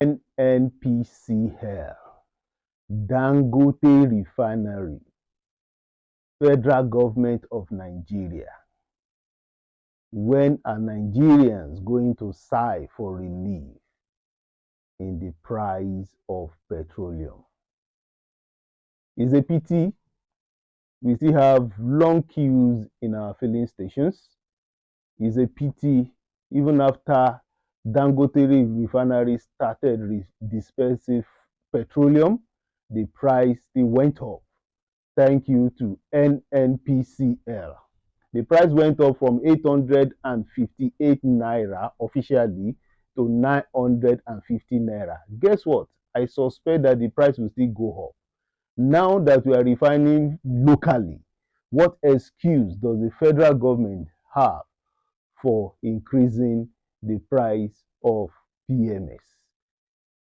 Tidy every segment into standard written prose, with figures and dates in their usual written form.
NNPCL, Dangote Refinery, Federal Government of Nigeria. When are Nigerians going to sigh for relief in the price of petroleum? It's a pity we still have long queues in our filling stations. It's a pity even after Dangote Refinery started dispensing petroleum, the price still went up. Thank you to NNPCL. The price went up from 858 naira officially to 950 naira. Guess what? I suspect that the price will still go up. Now that we are refining locally, what excuse does the federal government have for increasing the price of PMS?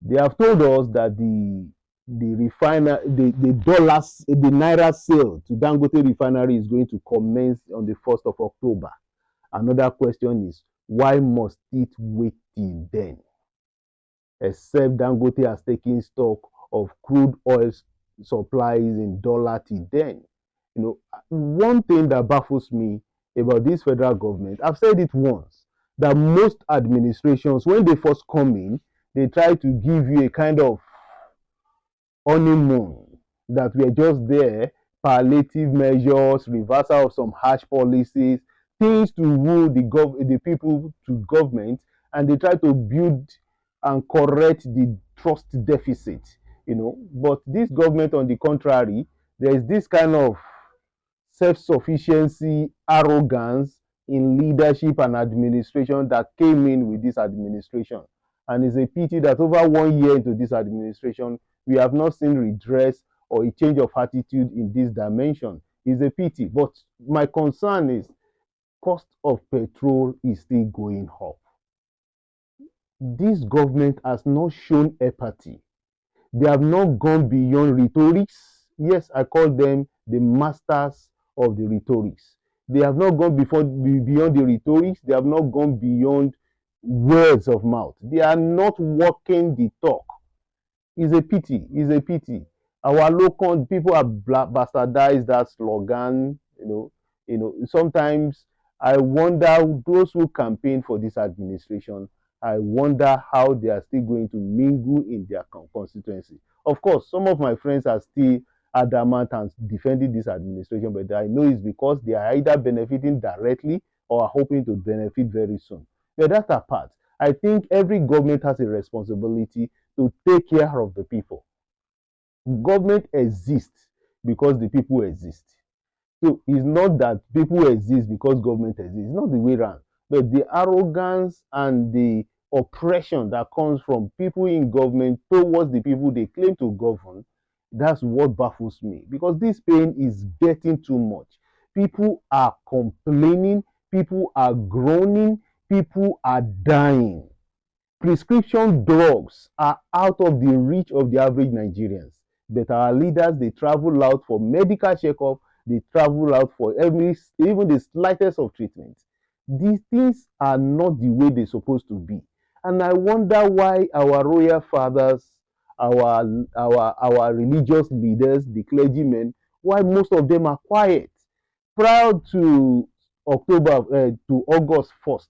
They have told us that the naira sale to Dangote refinery is going to commence on the 1st of October. Another question is, why must it wait till then? Except Dangote has taken stock of crude oil supplies in dollar till then. One thing that baffles me about this federal government, I've said it once, that most administrations, when they first come in, they try to give you a kind of honeymoon, that we are just there, palliative measures, reversal of some harsh policies, things to woo the people to government, and they try to build and correct the trust deficit. But this government, on the contrary, there is this kind of self-sufficiency, arrogance in leadership and administration that came in with this administration. And it's a pity that over 1 year into this administration, we have not seen redress or a change of attitude in this dimension. It's a pity. But my concern is cost of petrol is still going up. This government has not shown empathy. They have not gone beyond rhetorics. Yes, I call them the masters of the rhetorics. They have not gone beyond the rhetorics. They have not gone beyond words of mouth. They are not walking the talk. It's a pity. It's a pity. Our local people have bastardized that slogan. Sometimes I wonder, those who campaign for this administration, I wonder how they are still going to mingle in their constituency. Of course, some of my friends are still adamant and defending this administration, but I know it's because they are either benefiting directly or are hoping to benefit very soon. But that's apart. I think every government has a responsibility to take care of the people. Government exists because the people exist. So it's not that people exist because government exists. It's not the way around. But the arrogance and the oppression that comes from people in government towards the people they claim to govern, that's what baffles me. Because this pain is getting too much. People are complaining, people are groaning, people are dying. Prescription drugs are out of the reach of the average Nigerians. But our leaders, they travel out for medical checkup, they travel out for even the slightest of treatment. These things are not the way they're supposed to be. And I wonder why our royal fathers, our religious leaders, the clergymen, why most of them are quiet. Prior to August 1st,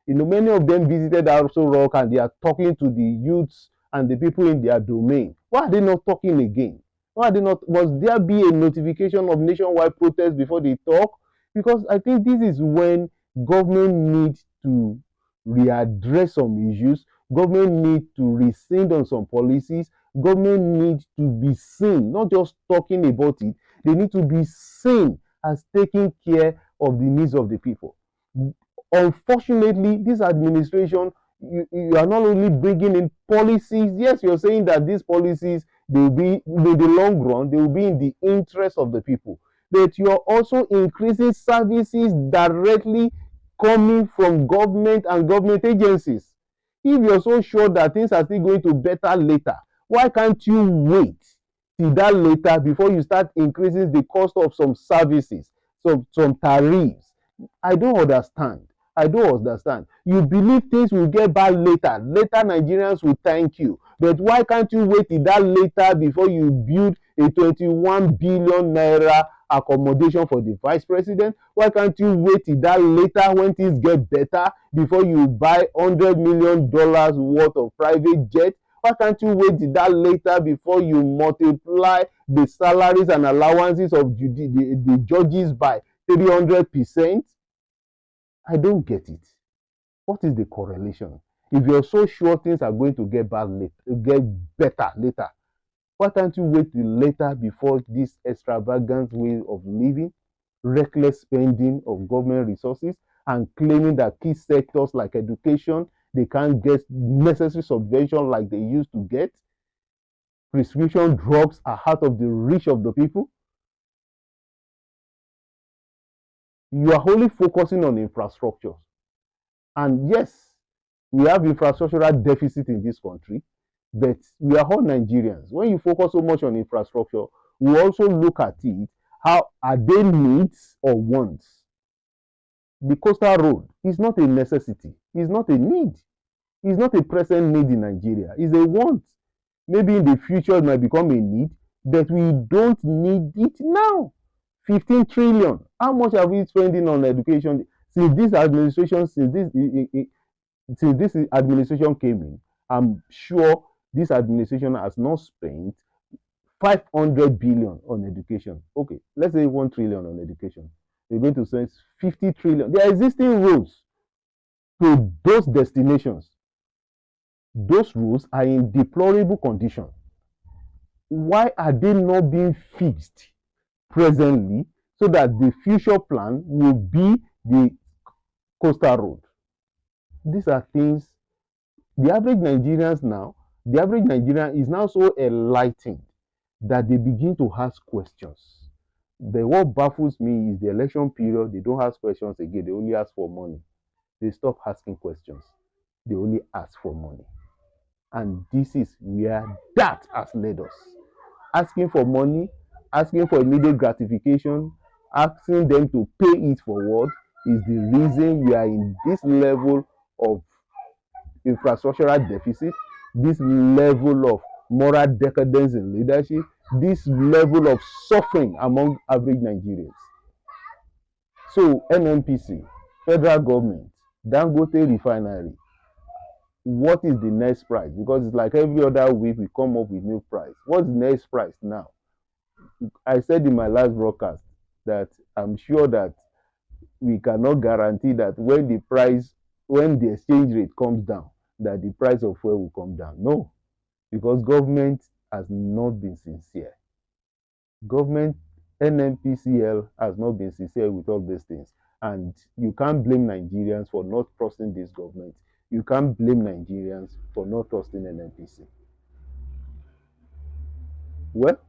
many of them visited Arso Rock and they are talking to the youths and the people in their domain. Why are they not talking again? Why are they not? Must there be a notification of nationwide protest before they talk? Because I think this is when government needs to readdress some issues. Government needs to rescind on some policies. Government needs to be seen, not just talking about it. They need to be seen as taking care of the needs of the people. Unfortunately, this administration, you are not only bringing in policies. Yes, you're saying that these policies, they will be in the long run, they will be in the interest of the people. But you are also increasing services directly coming from government and government agencies. If you're so sure that things are still going to better later, why can't you wait till that later before you start increasing the cost of some services, some tariffs? I don't understand. I don't understand. You believe things will get bad later. Later, Nigerians will thank you. But why can't you wait till that later before you build a 21 billion naira accommodation for the vice president? Why can't you wait till that later when things get better before you buy $100 million worth of private jet? Why can't you wait till that later before you multiply the salaries and allowances of the judges by 300%? I don't get it. What is the correlation? If you're so sure things are going to get bad later, get better later, why can't you wait till later before this extravagant way of living, reckless spending of government resources, and claiming that key sectors like education, they can't get necessary subvention like they used to get? Prescription drugs are out of the reach of the people. You are only focusing on infrastructure. And yes, we have infrastructural deficit in this country, but we are all Nigerians. When you focus so much on infrastructure, we also look at it, how are they needs or wants? The coastal road is not a necessity, it's not a need, it's not a present need in Nigeria, it's a want. Maybe in the future it might become a need, but we don't need it now. 15 trillion. How much are we spending on education since this administration, since this administration came in? I'm sure this administration has not spent 500 billion on education. Okay, let's say 1 trillion on education. We're going to spend 50 trillion. There are existing roads to those destinations. Those roads are in deplorable condition. Why are they not being fixed presently so that the future plan will be the coastal road? These are things the average Nigerians now, the average Nigerian is now so enlightened that they begin to ask questions. But what baffles me is the election period, they don't ask questions again, they only ask for money. They stop asking questions, they only ask for money. And this is where that has led us. Asking for money, asking for immediate gratification, asking them to pay it forward is the reason we are in this level of infrastructural deficit, this level of moral decadence in leadership, this level of suffering among average Nigerians. So NNPC, federal government, Dangote refinery, what is the next price? Because it's like every other week we come up with new price. What's the next price now? I said in my last broadcast that I'm sure that we cannot guarantee that when the exchange rate comes down, that the price of fuel will come down. No, because government has not been sincere. Government, NNPCL has not been sincere with all these things. And you can't blame Nigerians for not trusting this government. You can't blame Nigerians for not trusting NNPC. Well,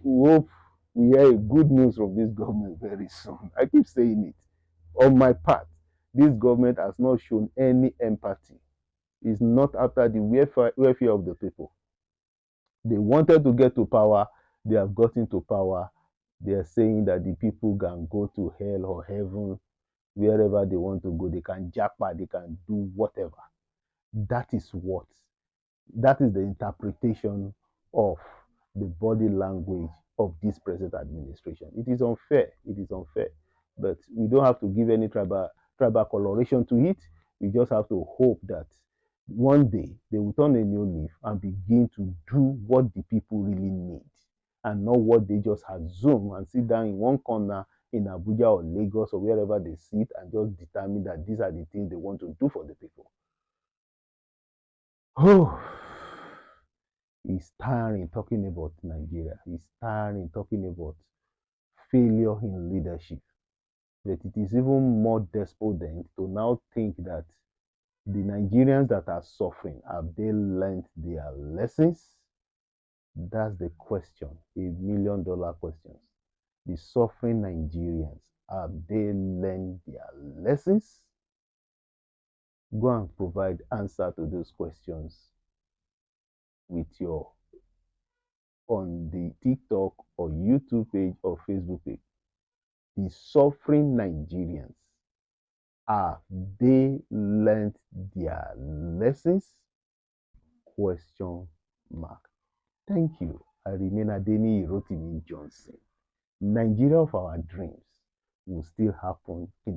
we hope we hear good news from this government very soon. I keep saying it. On my part, this government has not shown any empathy. It's not after the welfare of the people. They wanted to get to power, they have gotten to power. They are saying that the people can go to hell or heaven, wherever they want to go. They can jackpot, they can do whatever. That is what, that is the interpretation of the body language of this present administration. It is unfair. It is unfair. But we don't have to give any tribal coloration to it. We just have to hope that one day they will turn a new leaf and begin to do what the people really need, and not what they just assume and sit down in one corner in Abuja or Lagos or wherever they sit and just determine that these are the things they want to do for the people. Oh, it's tiring talking about Nigeria. It's tiring talking about failure in leadership. But it is even more despondent to now think that the Nigerians that are suffering, have they learned their lessons? That's the question, $1 million question. The suffering Nigerians, have they learned their lessons? Go and provide answer to those questions with your on the TikTok or YouTube page or Facebook page. The suffering Nigerians, Have they learned their lessons? Question mark. Thank you. I remain Adeni Rotimi Johnson. Nigeria of our dreams will still happen in